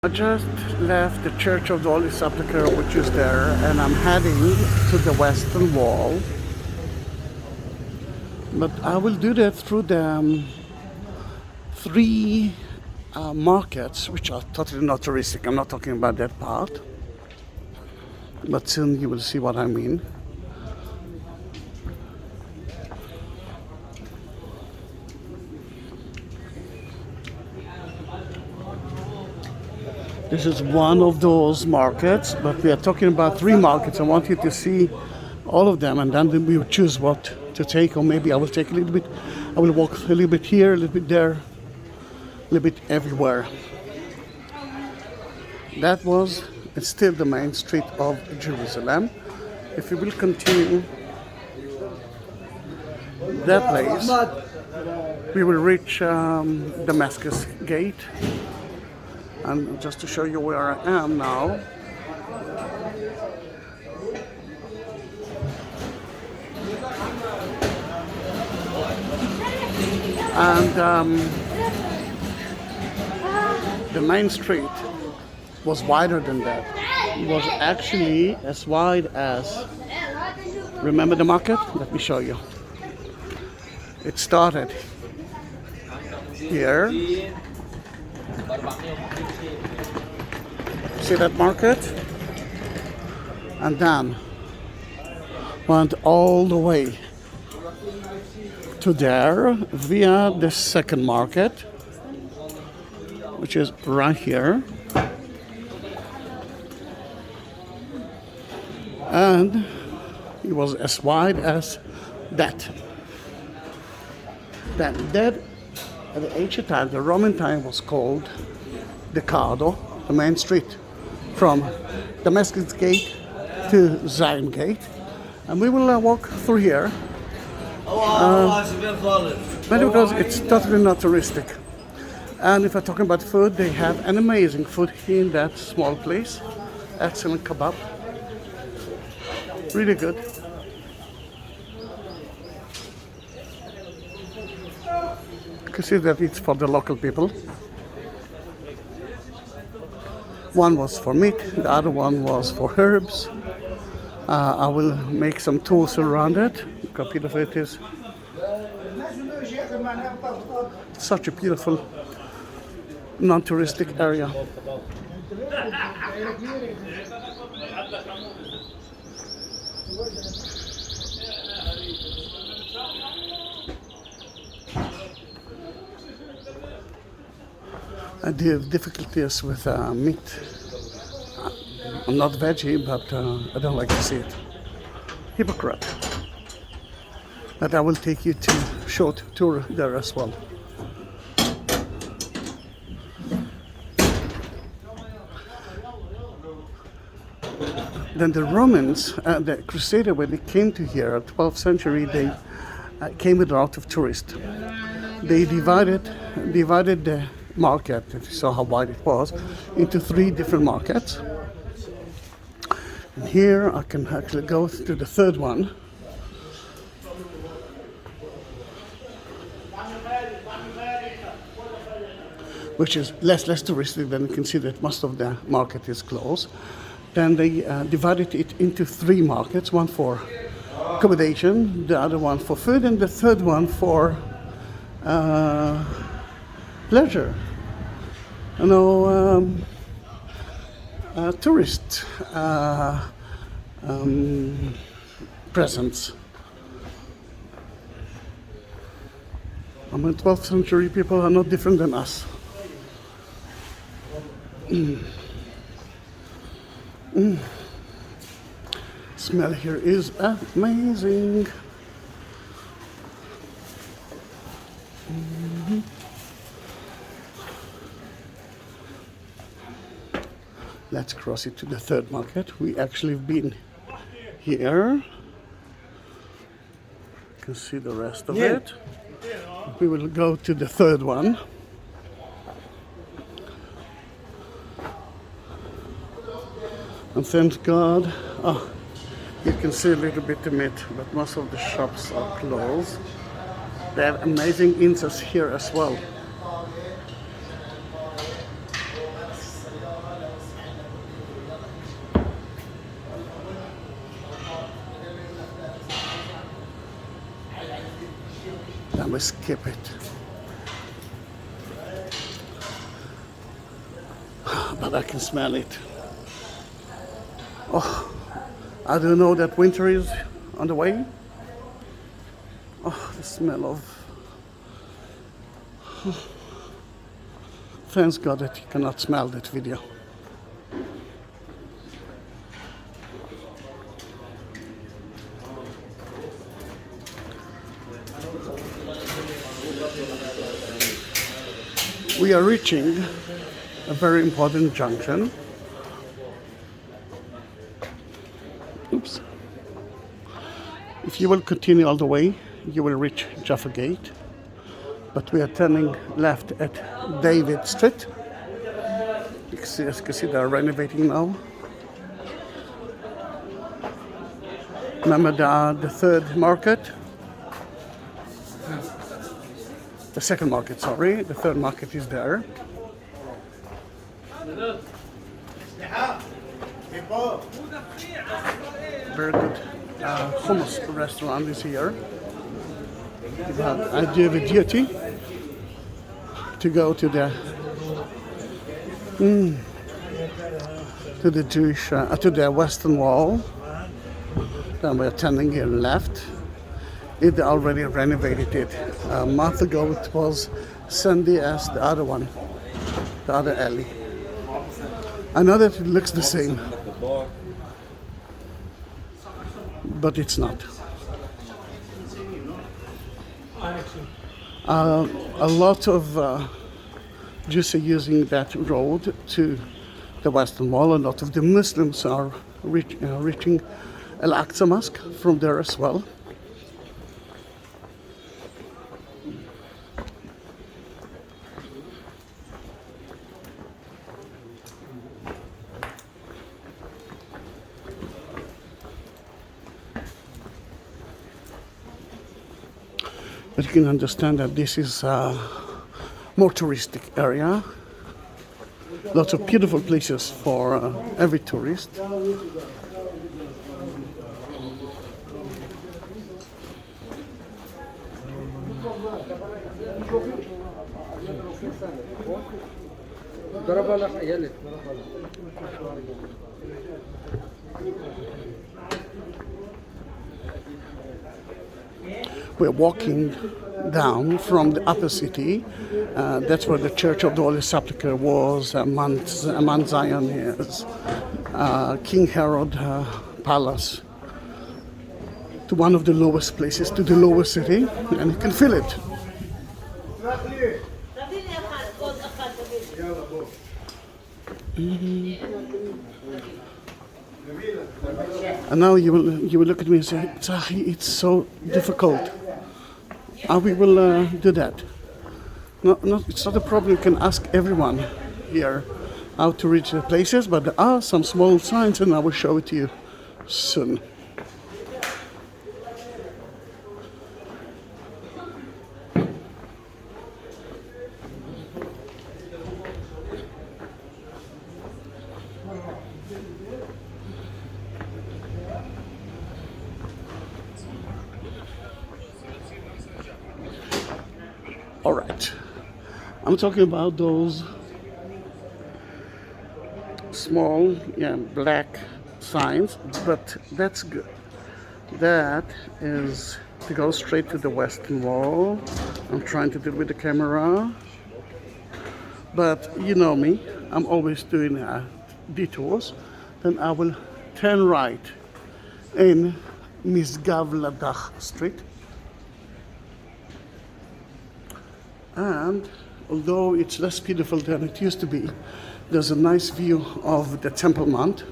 I just left the Church of the Holy Sepulchre, which is there, and I'm heading to the Western Wall. But I will do that through the three markets, which are totally not touristic. I'm not talking about that part, but soon you will see what I mean. This is one of those markets, but we are talking about three markets. I want you to see all of them, and then we will choose what to take, or maybe I will take a little bit. I will walk a little bit here, a little bit there, a little bit everywhere. That was still the main street of Jerusalem. If we will continue that place, we will reach Damascus Gate. And just to show you where I am now, and the main street was wider than that. It was actually as wide as, remember the market? Let me show you. It started here. See that market? And then went all the way to there via the second market, which is right here. And it was as wide as that. That at the ancient time, the Roman time, was called the Cardo, the main street, from Damascus Gate to Zion Gate. And we will walk through here, mainly because it's totally not touristic. And if I'm talking about food, they have an amazing food here in that small place. Excellent kebab, really good. You can see that it's for the local people. One was for meat, the other one was for herbs. I will make some tours around it. A bit of it is such a beautiful non-touristic area. I do have difficulties with meat. I'm not veggie, but I don't like to see it. Hypocrite. But I will take you to a short tour there as well. Then the Romans, the Crusader, when they came to here, 12th century, they came with a lot of tourists. They divided the market, if you saw how wide it was, into three different markets. And here I can actually go to the third one, which is less touristic. Then you can see that most of the market is closed. Then they divided it into three markets, one for accommodation, the other one for food, and the third one for pleasure. You know, tourist presence. I mean, 12th century people are not different than us. Smell here is amazing. Let's cross it to the third market. We actually have been here. You can see the rest of it. We will go to the third one. And thank God, you can see a little bit of it, but most of the shops are closed. They have amazing incense here as well. we skip it. But I can smell it. Oh, I don't know that winter is on the way. Oh, the smell of... Thanks God that you cannot smell that video. We are reaching a very important junction. Oops. If you will continue all the way, you will reach Jaffa Gate. But we are turning left at David Street. As you can see, they are renovating now. Remember the third market? The second market, sorry. The third market is there. Very good hummus restaurant is here. I do have a duty to go to the Jewish to the Western Wall. Then we're turning here left. It already renovated it. A month ago it was sandy as the other one, the other alley. I know that it looks the same, but it's not. A lot of Jews are using that road to the Western Wall. A lot of the Muslims are reaching Al-Aqsa Mosque from there as well. But you can understand that this is a more touristic area. Lots of beautiful places for every tourist. We're walking down from the upper city. That's where the Church of the Holy Sepulchre was, Mount Zion is, King Herod Palace, to one of the lowest places, to the lower city, and you can feel it. And now you will look at me and say, Tzachi, it's so difficult. How we will do that? No, it's not a problem. You can ask everyone here how to reach the places, but there are some small signs, and I will show it to you soon. All right, I'm talking about those small, black signs, but that's good. That is to go straight to the Western Wall. I'm trying to do it with the camera, but you know me, I'm always doing detours. Then I will turn right in Misgav Ladach Street. And although it's less beautiful than it used to be, there's a nice view of the Temple Mount,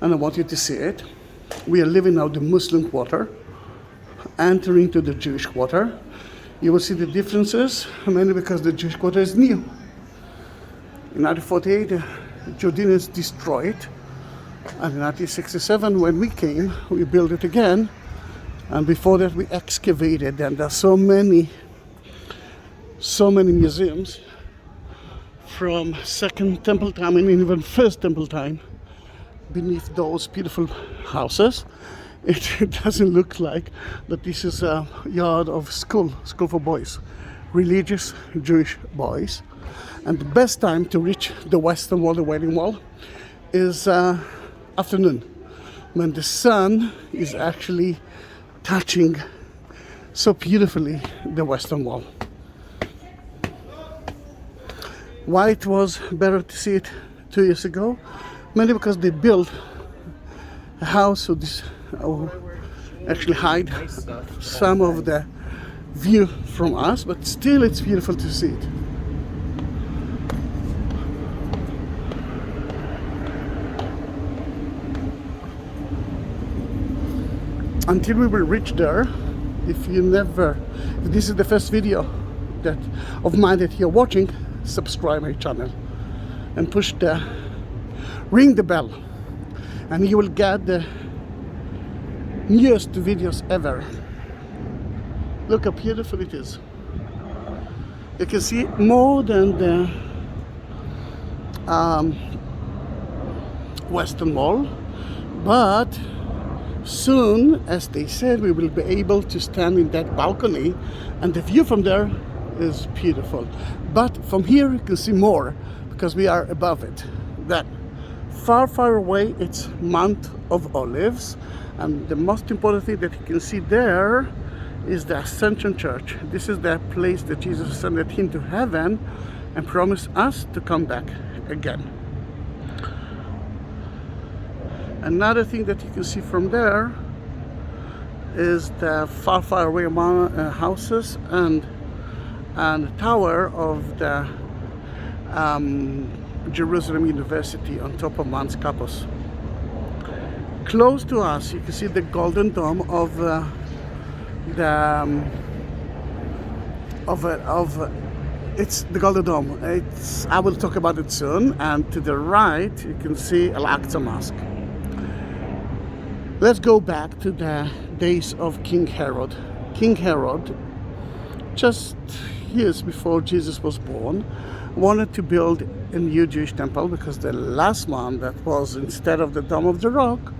and I want you to see it. We are leaving now the Muslim quarter, entering to the Jewish quarter. You will see the differences, mainly because the Jewish quarter is new. In 1948, the Jordanians destroyed it, and in 1967, when we came, we built it again, and before that we excavated, and there are so many museums from Second Temple time and even First Temple time beneath those beautiful houses. it doesn't look like that this is a yard of school for boys, religious Jewish boys. And the best time to reach the Western Wall, the Wailing Wall, is afternoon, when the sun is actually touching so beautifully the Western Wall. Why it was better to see it 2 years ago? Mainly because they built a house so this actually hide some of the view from us, but still it's beautiful to see it. Until we will reach there, if this is the first video of mine that you're watching, subscribe my channel and ring the bell, and you will get the newest videos ever. Look how beautiful it is. You can see more than the Western Wall, but soon, as they said, we will be able to stand in that balcony, and the view from there is beautiful. But from here you can see more because we are above it. Then far away it's Mount of Olives, and the most important thing that you can see there is the Ascension Church. This is the place that Jesus ascended into heaven and promised us to come back again. Another thing that you can see from there is the far away houses and the tower of the Jerusalem University on top of Mount Kapos. Close to us you can see the golden dome of it's the golden dome. I will talk about it soon. And to the right you can see Al-Aqsa Mosque. Let's go back to the days of King Herod. King Herod, just years before Jesus was born, wanted to build a new Jewish temple because the last one that was instead of the Dome of the Rock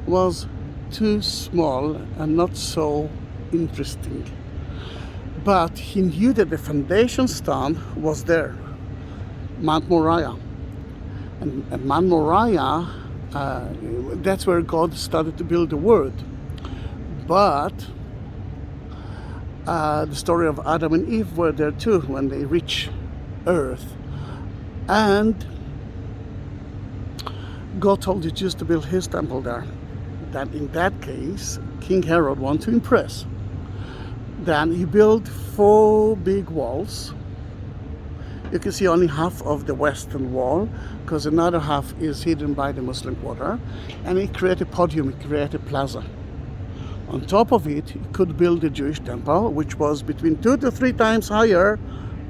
was too small and not so interesting. But he knew that the foundation stone was there, Mount Moriah. And Mount Moriah, that's where God started to build the Word. But the story of Adam and Eve were there too when they reached earth. And God told the Jews to build his temple there. That in that case, King Herod wanted to impress. Then he built 4 big walls. You can see only half of the Western Wall because another half is hidden by the Muslim Quarter. And he created a podium, he created a plaza. On top of it, he could build a Jewish temple, which was between 2 to 3 times higher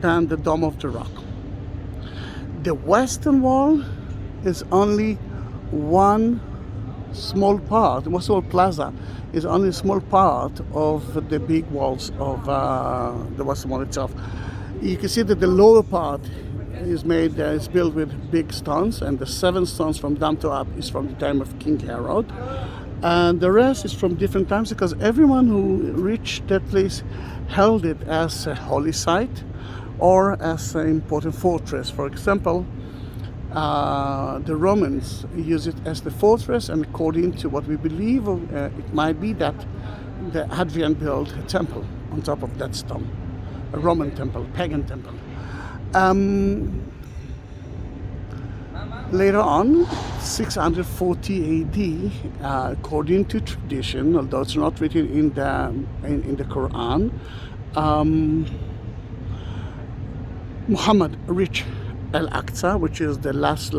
than the Dome of the Rock. The Western Wall is only one small part. The Western Wall Plaza is only a small part of the big walls of the Western Wall itself. You can see that the lower part is built with big stones, and the 7 stones from down to up is from the time of King Herod. And the rest is from different times because everyone who reached that place held it as a holy site or as an important fortress. For example, the Romans use it as the fortress, and according to what we believe, it might be that the Hadrian built a temple on top of that stone, a Roman temple, pagan temple. Later on, 640 AD, according to tradition, although it's not written in the Quran, Muhammad reached Al-Aqsa, which is the last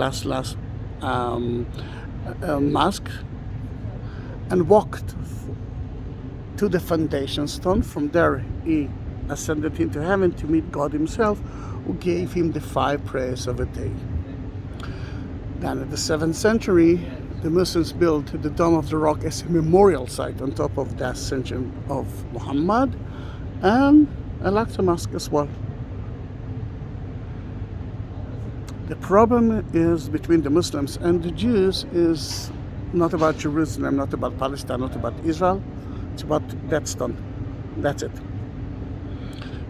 mosque, and walked to the foundation stone. From there, he ascended into heaven to meet God himself, who gave him the 5 prayers of a day. Then in the 7th century, the Muslims built the Dome of the Rock as a memorial site on top of the ascension of Muhammad, and Al-Aqsa Mosque as well. The problem is between the Muslims and the Jews is not about Jerusalem, not about Palestine, not about Israel. It's about that's done. That's it.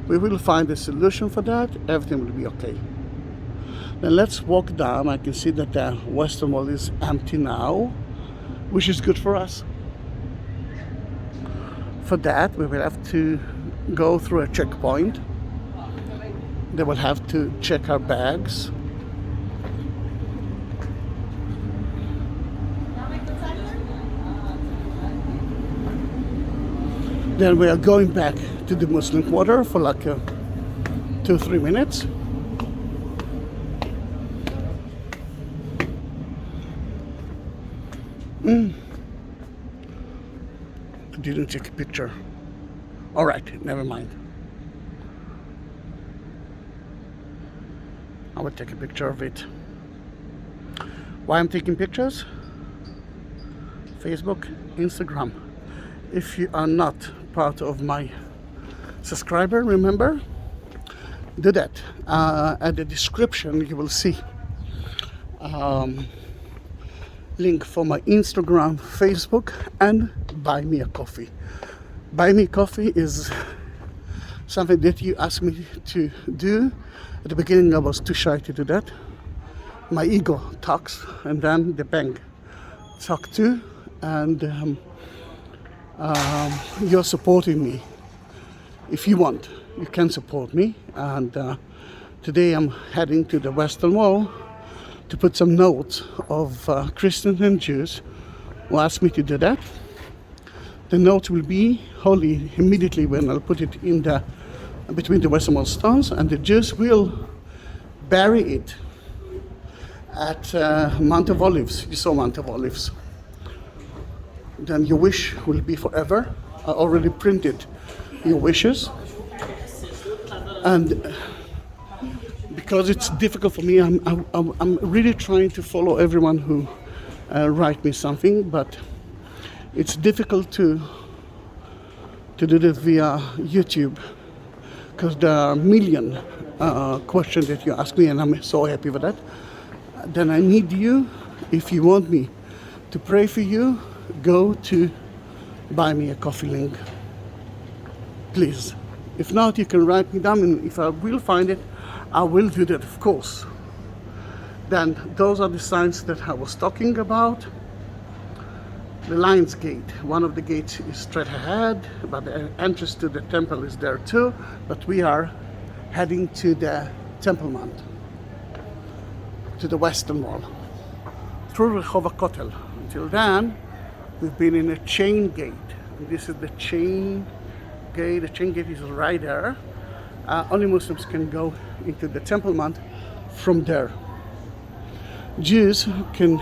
We will find a solution for that. Everything will be okay. Then let's walk down. I can see that the Western Wall is empty now, which is good for us. For that, we will have to go through a checkpoint. They will have to check our bags. Then we are going back to the Muslim quarter for like 2-3 minutes. I didn't take a picture. All right, never mind. I will take a picture of it. Why I'm taking pictures? Facebook, Instagram. If you are not part of my subscriber, remember, do that. At the description you will see link for my Instagram, Facebook, and buy me a coffee. Buy me coffee is something that you asked me to do. At the beginning I was too shy to do that. My ego talks, and then the bank talk too, and you're supporting me. If you want, you can support me. And today I'm heading to the Western Wall to put some notes of Christians and Jews who asked me to do that. The notes will be holy immediately when I'll put it in the between the Western Wall stones, and the Jews will bury it at Mount of Olives. You saw Mount of Olives. Then your wish will be forever. I already printed your wishes, and because it's difficult for me, I'm really trying to follow everyone who write me something, but it's difficult to do that via YouTube because there are a million questions that you ask me, and I'm so happy with that. Then I need you, if you want me to pray for you, go to buy me a coffee link, please. If not, you can write me down, and if I will find it, I will do that, of course. Then those are the signs that I was talking about. The Lion's Gate, one of the gates is straight ahead, but the entrance to the temple is there too. But we are heading to the Temple Mount, to the Western Wall, through הכותל. Until then, we've been in a chain gate. And this is the chain gate. The chain gate is right there. Only Muslims can go into the Temple Mount from there. Jews can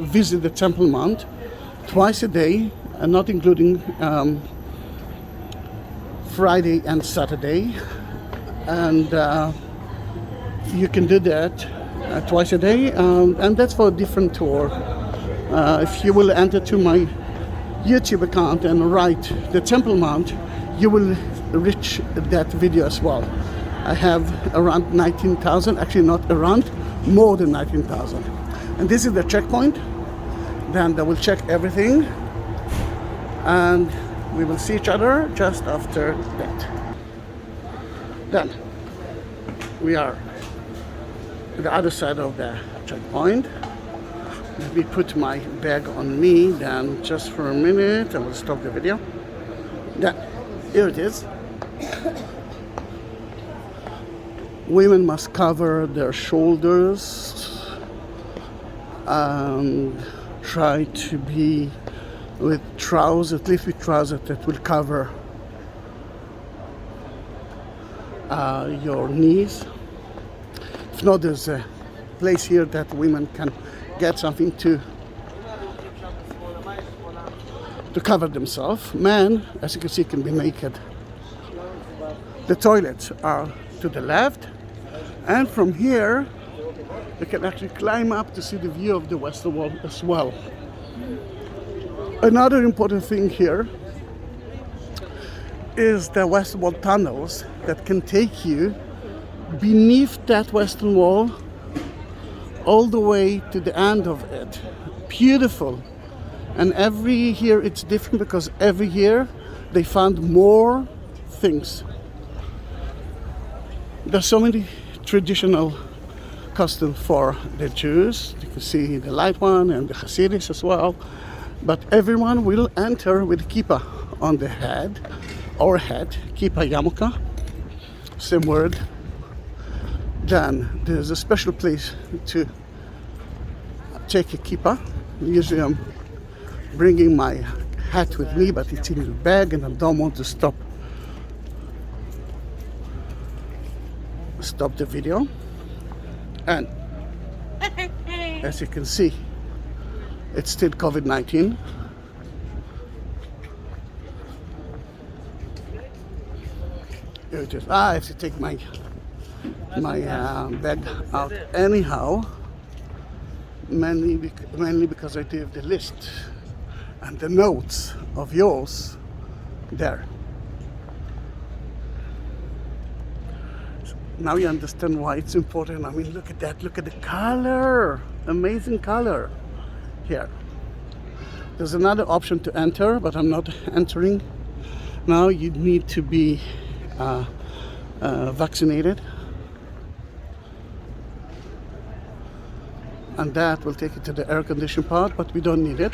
visit the Temple Mount twice a day, and not including Friday and Saturday. And you can do that twice a day, and that's for a different tour. If you will enter to my YouTube account and write the Temple Mount, you will reach that video as well. I have around 19,000, actually not around, more than 19,000. And this is the checkpoint. Then they will check everything, and we will see each other just after that. Then we are on the other side of the checkpoint. Let me put my bag on me, then just for a minute I will stop the video. Then here it is. Women must cover their shoulders and try to be with trousers, at least with trousers that will cover your knees. If not, there's a place here that women can get something to cover themselves. Men, as you can see, can be naked. The toilets are to the left, and from here you can actually climb up to see the view of the Western Wall as well. Another important thing here is the Western Wall tunnels that can take you beneath that Western Wall all the way to the end of it. Beautiful And every year it's different because every year they found more things. There's so many traditional customs for the Jews. You can see the light one and the Hasidics as well. But everyone will enter with kippah on the head, or head, kippah yamuka, same word. Then there's a special place to take a kippah. Usually I'm bringing my hat with me, but it's in the bag and I don't want to stop the video. And as you can see, it's still COVID-19. Here it is. I have to take my bag out anyhow, mainly because I do have the list and the notes of yours there. Now you understand why it's important. I mean, look at that, look at the color, amazing color here. There's another option to enter, but I'm not entering. Now you need to be vaccinated. And that will take you to the air conditioned part, but we don't need it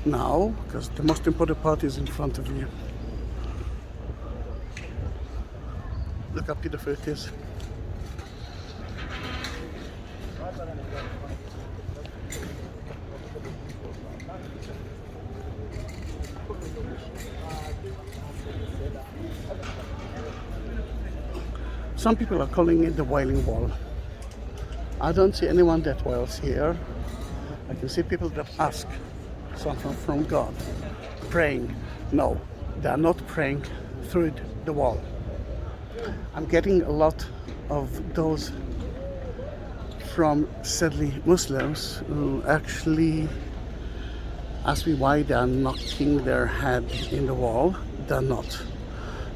now, because the most important part is in front of you. Look how beautiful it is. Some people are calling it the Wailing Wall. I don't see anyone that wails here. I can see people that ask something from God, praying. No, they are not praying through the wall. I'm getting a lot of those from sadly Muslims who actually ask me why they are knocking their head in the wall. They're not.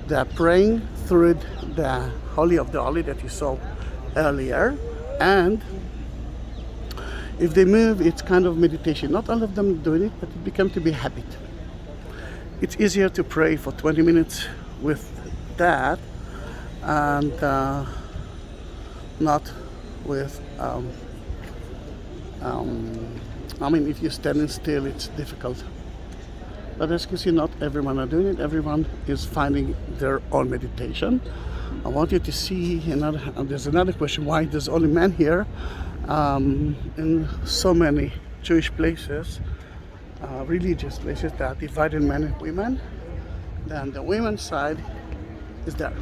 They're praying through the Holy of the Holy that you saw earlier, and if they move, it's kind of meditation. Not all of them doing it, but it becomes to be a habit. It's easier to pray for 20 minutes with that and not with I mean, if you're standing still, it's difficult. But as you can see, not everyone are doing it. Everyone is finding their own meditation. I want you to see there's another question: why there's only men here in so many Jewish places, religious places that are divided men and women? Then the women's side is there.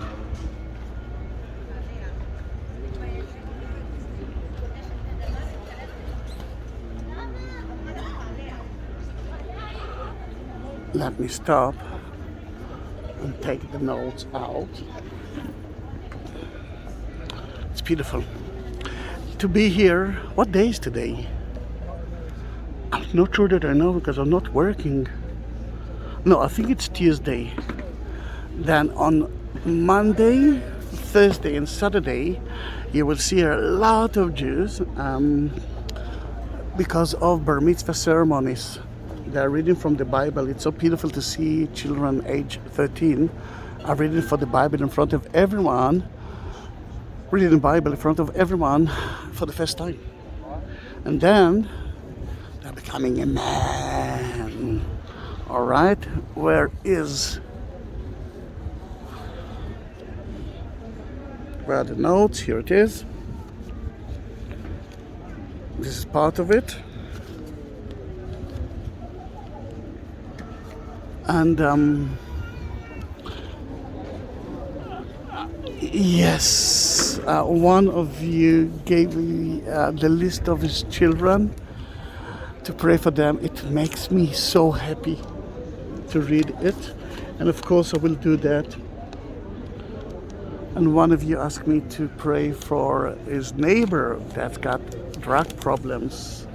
Let me stop and take the notes out. It's beautiful to be here. What day is today? I'm not sure that I know because I'm not working. No, I think it's Tuesday. Then on Monday, Thursday and Saturday you will see a lot of Jews because of Bar Mitzvah ceremonies. They're reading from the Bible. It's so beautiful to see children age 13 are reading for the Bible in front of everyone, reading the Bible in front of everyone for the first time. And then they're becoming a man. All right, where are the notes? Here it is. This is part of it. And yes, one of you gave me the list of his children to pray for them. It makes me so happy to read it, and of course I will do that. And one of you asked me to pray for his neighbor that's got drug problems.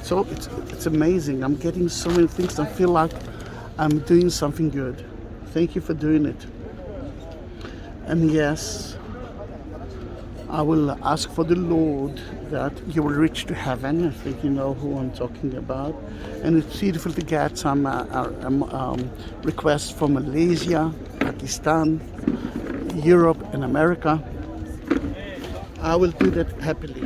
So it's amazing. I'm getting so many things. I feel like I'm doing something good. Thank you for doing it. And yes, I will ask for the Lord that you will reach to heaven. I think you know who I'm talking about. And it's beautiful to get some requests from Malaysia, Pakistan, Europe, and America. I will do that happily.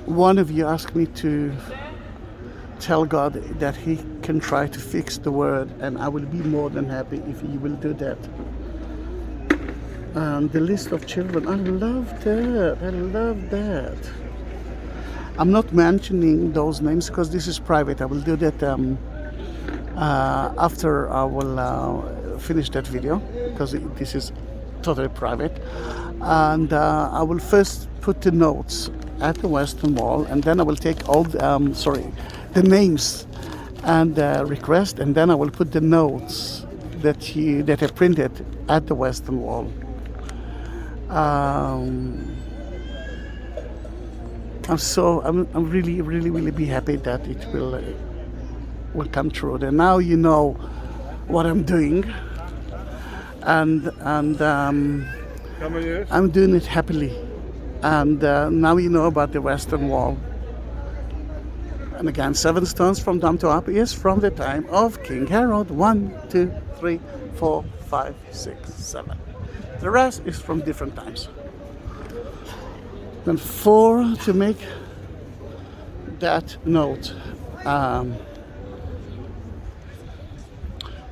One of you asked me to tell God that He can try to fix the word, and I will be more than happy if He will do that. And the list of children, I love that. I love that. I'm not mentioning those names because this is private. I will do that after I will finish that video, because this is totally private. And I will first put the notes at the Western Wall, and then I will take all the names and request, and then I will put the notes that I printed at the Western Wall. I'm really be happy that it will come true. And now you know what I'm doing, and I'm doing it happily. And now you know about the Western Wall. And again, 7 stones from down to up is from the time of King Herod. 1, 2, 3, 4, 5, 6, 7. The rest is from different times. Then 4 to make that note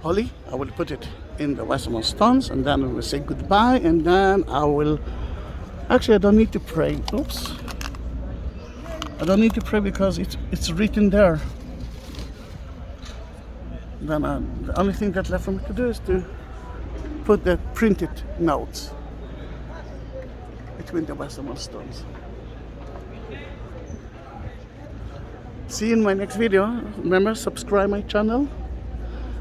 holy. I will put it in the Western stones, and then we will say goodbye, and then I will. Actually, I don't need to pray. Oops. I don't need to pray because it's written there. Then the only thing that's left for me to do is to put the printed notes between the Western stones. See you in my next video. Remember, subscribe my channel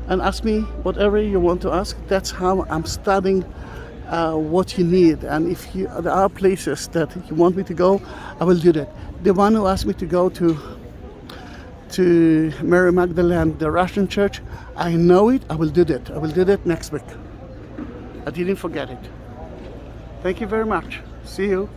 and ask me whatever you want to ask. That's how I'm studying what you need, and if there are places that you want me to go, I will do that. The one who asked me to go to Mary Magdalene, the Russian church, I know it. I will do that. I will do that next week. I didn't forget it. Thank you very much. See you.